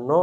9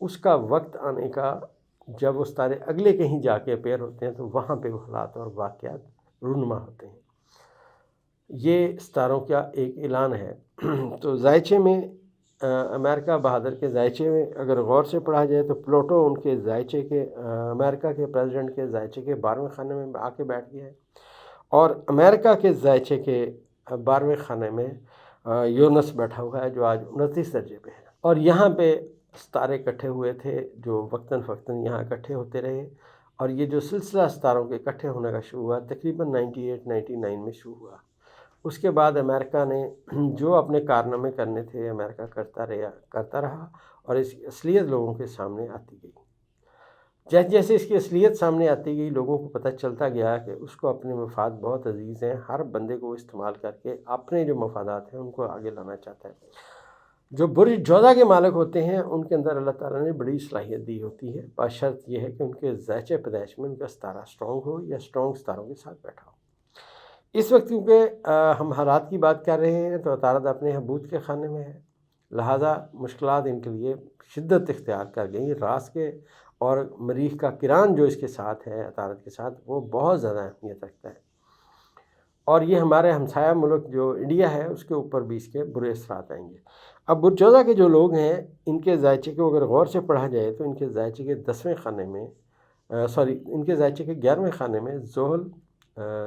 اس کا وقت آنے کا، جب وہ ستارے اگلے کہیں جا کے اپیئر ہوتے ہیں تو وہاں پہ وہ حالات اور واقعات رونما ہوتے ہیں۔ یہ ستاروں کا ایک اعلان ہے۔ تو زائچے میں امریکہ بہادر کے زائچے میں اگر غور سے پڑھا جائے تو پلوٹو ان کے زائچے کے امریکہ کے پریزیڈنٹ کے زائچے کے 12ویں خانے میں آ کے بیٹھ گیا ہے، اور امریکہ کے زائچے کے 12ویں خانے میں یونس بیٹھا ہوا ہے جو آج 29 درجے پہ ہے۔ اور یہاں پہ ستارے اکٹھے ہوئے تھے جو وقتاً فوقتاً یہاں اکٹھے ہوتے رہے، اور یہ جو سلسلہ ستاروں کے اکٹھے ہونے کا شروع ہوا تقریباً 98-99 میں شروع ہوا۔ اس کے بعد امریکہ نے جو اپنے کارنامے کرنے تھے امریکہ کرتا رہا، اور اس کی اصلیت لوگوں کے سامنے آتی گئی۔ جیسے جیسے اس کی اصلیت سامنے آتی گئی، لوگوں کو پتہ چلتا گیا کہ اس کو اپنے مفاد بہت عزیز ہیں، ہر بندے کو استعمال کر کے اپنے جو مفادات ہیں ان کو آگے لانا چاہتا ہے۔ جو برج جوزہ کے مالک ہوتے ہیں ان کے اندر اللہ تعالیٰ نے بڑی صلاحیت دی ہوتی ہے، بشرط یہ ہے کہ ان کے زائچہ پیدائش میں ان کا ستارہ سٹرونگ ہو یا سٹرونگ ستاروں کے ساتھ بیٹھا ہو۔ اس وقت کیونکہ ہم حالات کی بات کر رہے ہیں تو عطارد اپنے حبوط کے خانے میں ہے، لہٰذا مشکلات ان کے لیے شدت اختیار کر گئیں۔ راس کے اور مریخ کا کران جو اس کے ساتھ ہے عطارد کے ساتھ، وہ بہت زیادہ اہمیت رکھتا ہے، اور یہ ہمارے ہمسایہ ملک جو انڈیا ہے اس کے اوپر بھی اس کے برے اثرات آئیں گے۔ اب برج جوزہ کے جو لوگ ہیں ان کے زائچے کو اگر غور سے پڑھا جائے تو ان کے زائچے کے 10ویں خانے میں ان کے زائچے کے 11ویں خانے میں زحل،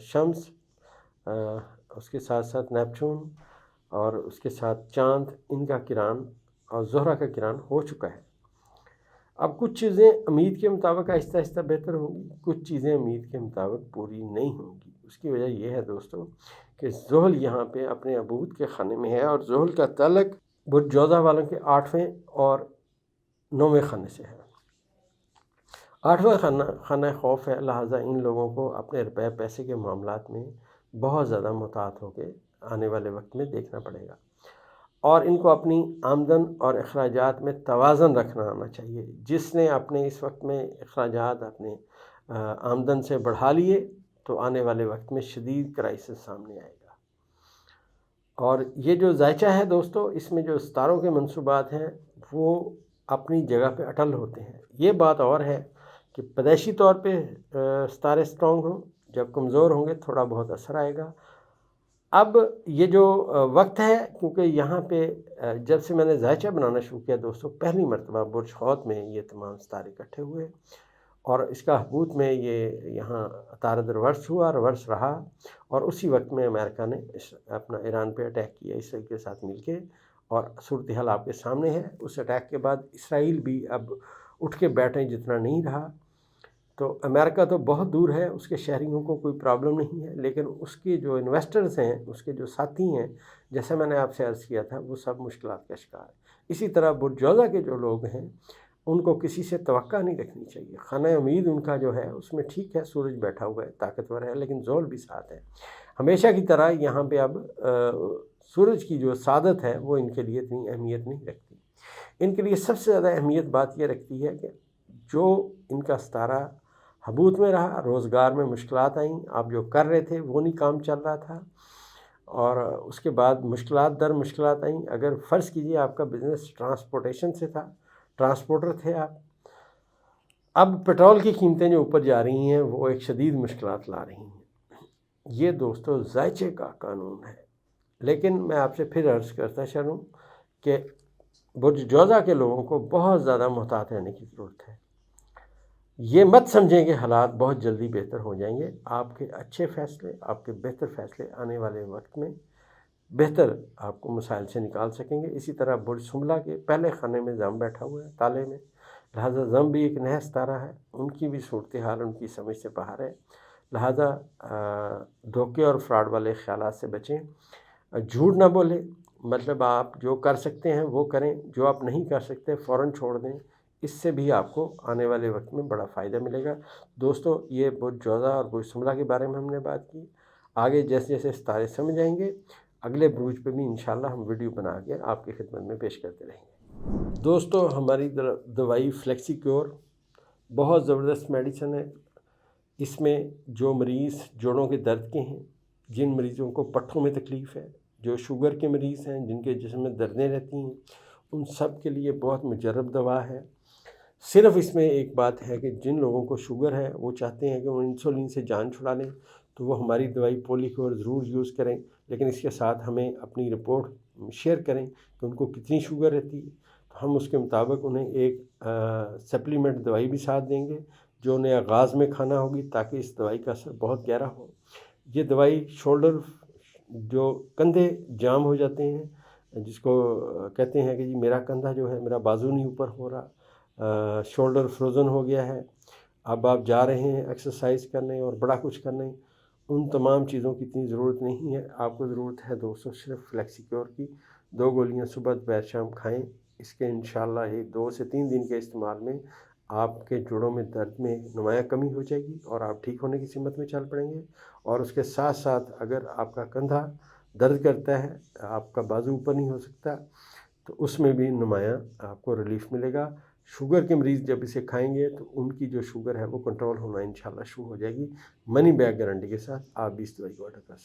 شمس، اس کے ساتھ ساتھ نیپچون اور اس کے ساتھ چاند، ان کا کران اور زہرہ کا کران ہو چکا ہے۔ اب کچھ چیزیں امید کے مطابق آہستہ آہستہ بہتر ہوں گی، کچھ چیزیں امید کے مطابق پوری نہیں ہوں گی۔ اس کی وجہ یہ ہے دوستو کہ زحل یہاں پہ اپنے عبود کے خانے میں ہے، اور زحل کا تعلق برج جوزہ والوں کے 8ویں اور 9ویں خانے سے ہے۔ 8واں خانہ خوف ہے، لہٰذا ان لوگوں کو اپنے روپے پیسے کے معاملات میں بہت زیادہ محتاط ہو کے آنے والے وقت میں دیکھنا پڑے گا، اور ان کو اپنی آمدن اور اخراجات میں توازن رکھنا آنا چاہیے۔ جس نے اپنے اس وقت میں اخراجات اپنے آمدن سے بڑھا لیے تو آنے والے وقت میں شدید کرائسس سامنے آئے گا۔ اور یہ جو زائچہ ہے دوستو، اس میں جو ستاروں کے منصوبات ہیں وہ اپنی جگہ پہ اٹل ہوتے ہیں۔ یہ بات اور ہے کہ پیدائشی طور پہ ستارے سٹرونگ ہوں، جب کمزور ہوں گے تھوڑا بہت اثر آئے گا۔ اب یہ جو وقت ہے، کیونکہ یہاں پہ جب سے میں نے زائچہ بنانا شروع کیا دوستو، پہلی مرتبہ برج حوت میں یہ تمام ستارے اکٹھے ہوئے، اور اس کا حبوط میں یہ یہاں عطارد ریورس ہوا، ریورس رہا، اور اسی وقت میں امریکہ نے اپنا ایران پہ اٹیک کیا اسرائیل کے ساتھ مل کے، اور صورتحال آپ کے سامنے ہے۔ اس اٹیک کے بعد اسرائیل بھی اب اٹھ کے بیٹھیں جتنا نہیں رہا، تو امریکہ تو بہت دور ہے، اس کے شہریوں کو کوئی پرابلم نہیں ہے، لیکن اس کے جو انویسٹرز ہیں، اس کے جو ساتھی ہیں، جیسے میں نے آپ سے عرض کیا تھا، وہ سب مشکلات کا شکار ہے۔ اسی طرح برج جوزہ کے جو لوگ ہیں ان کو کسی سے توقع نہیں رکھنی چاہیے۔ خانہ امید ان کا جو ہے اس میں ٹھیک ہے، سورج بیٹھا ہوا ہے، طاقتور ہے، لیکن زحل بھی ساتھ ہے۔ ہمیشہ کی طرح یہاں پہ اب سورج کی جو سعادت ہے وہ ان کے لیے اتنی اہمیت نہیں رکھتی۔ ان کے لیے سب سے زیادہ اہمیت بات یہ رکھتی ہے کہ جو ان کا ستارہ حبوط میں رہا، روزگار میں مشکلات آئیں، آپ جو کر رہے تھے وہ نہیں کام چل رہا تھا، اور اس کے بعد مشکلات در مشکلات آئیں۔ اگر فرض کیجئے آپ کا بزنس ٹرانسپورٹیشن سے تھا، ٹرانسپورٹر تھے آپ، اب پیٹرول کی قیمتیں جو اوپر جا رہی ہیں وہ ایک شدید مشکلات لا رہی ہیں۔ یہ دوستو زائچے کا قانون ہے۔ لیکن میں آپ سے پھر عرض کرتا چلوں کہ برج جوزہ کے لوگوں کو بہت زیادہ محتاط رہنے کی ضرورت ہے۔ یہ مت سمجھیں کہ حالات بہت جلدی بہتر ہو جائیں گے۔ آپ کے اچھے فیصلے، آپ کے بہتر فیصلے آنے والے وقت میں بہتر آپ کو مسائل سے نکال سکیں گے۔ اسی طرح برج سنبلہ کے پہلے خانے میں زم بیٹھا ہوا ہے تالے میں، لہٰذا زم بھی ایک نیا ستارہ ہے، ان کی بھی صورتحال ان کی سمجھ سے باہر ہے، لہٰذا دھوکے اور فراڈ والے خیالات سے بچیں، جھوٹ نہ بولیں، مطلب آپ جو کر سکتے ہیں وہ کریں، جو آپ نہیں کر سکتے فوراً چھوڑ دیں، اس سے بھی آپ کو آنے والے وقت میں بڑا فائدہ ملے گا۔ دوستو یہ برج جوزہ اور برج سنبلہ کے بارے میں ہم نے بات کی، آگے جیسے جیسے ستارے سمجھ آئیں گے اگلے بروج پہ بھی انشاءاللہ ہم ویڈیو بنا کے آپ کی خدمت میں پیش کرتے رہیں گے۔ دوستو ہماری دوائی فلیکسی کیور بہت زبردست میڈیسن ہے۔ اس میں جو مریض جوڑوں کے درد کے ہیں، جن مریضوں کو پٹھوں میں تکلیف ہے، جو شوگر کے مریض ہیں، جن کے جسم میں دردیں رہتی ہیں، ان سب کے لیے بہت مجرب دوا ہے۔ صرف اس میں ایک بات ہے کہ جن لوگوں کو شوگر ہے وہ چاہتے ہیں کہ وہ انسولین سے جان چھڑا لیں تو وہ ہماری دوائی پولیکیور ضرور یوز کریں، لیکن اس کے ساتھ ہمیں اپنی رپورٹ شیئر کریں کہ ان کو کتنی شوگر رہتی ہے، تو ہم اس کے مطابق انہیں ایک سپلیمنٹ دوائی بھی ساتھ دیں گے جو انہیں آغاز میں کھانا ہوگی تاکہ اس دوائی کا اثر بہت گہرا ہو۔ یہ دوائی شولڈر جو کندھے جام ہو جاتے ہیں، جس کو کہتے ہیں کہ جی میرا کندھا جو ہے میرا بازو نہیں اوپر ہو رہا، شولڈر فروزن ہو گیا ہے، اب آپ جا رہے ہیں ایکسرسائز کرنے اور بڑا کچھ کرنے، ان تمام چیزوں کی اتنی ضرورت نہیں ہے۔ آپ کو ضرورت ہے دوستوں صرف فلیکسی کیور کی 2 گولیاں صبح دوپہر شام کھائیں۔ اس کے انشاءاللہ یہ 2 سے 3 دن کے استعمال میں آپ کے جوڑوں میں درد میں نمایاں کمی ہو جائے گی اور آپ ٹھیک ہونے کی سمت میں چل پڑیں گے۔ اور اس کے ساتھ ساتھ اگر آپ کا کندھا درد کرتا ہے، آپ کا بازو اوپر نہیں ہو سکتا، تو اس میں بھی نمایاں آپ کو ریلیف ملے گا۔ شوگر کے مریض جب اسے کھائیں گے تو ان کی جو شوگر ہے وہ کنٹرول ہونا انشاءاللہ شروع ہو جائے گی۔ منی بیک گارنٹی کے ساتھ آپ بھی اس دوائی کو آرڈر کر سکتے ہیں۔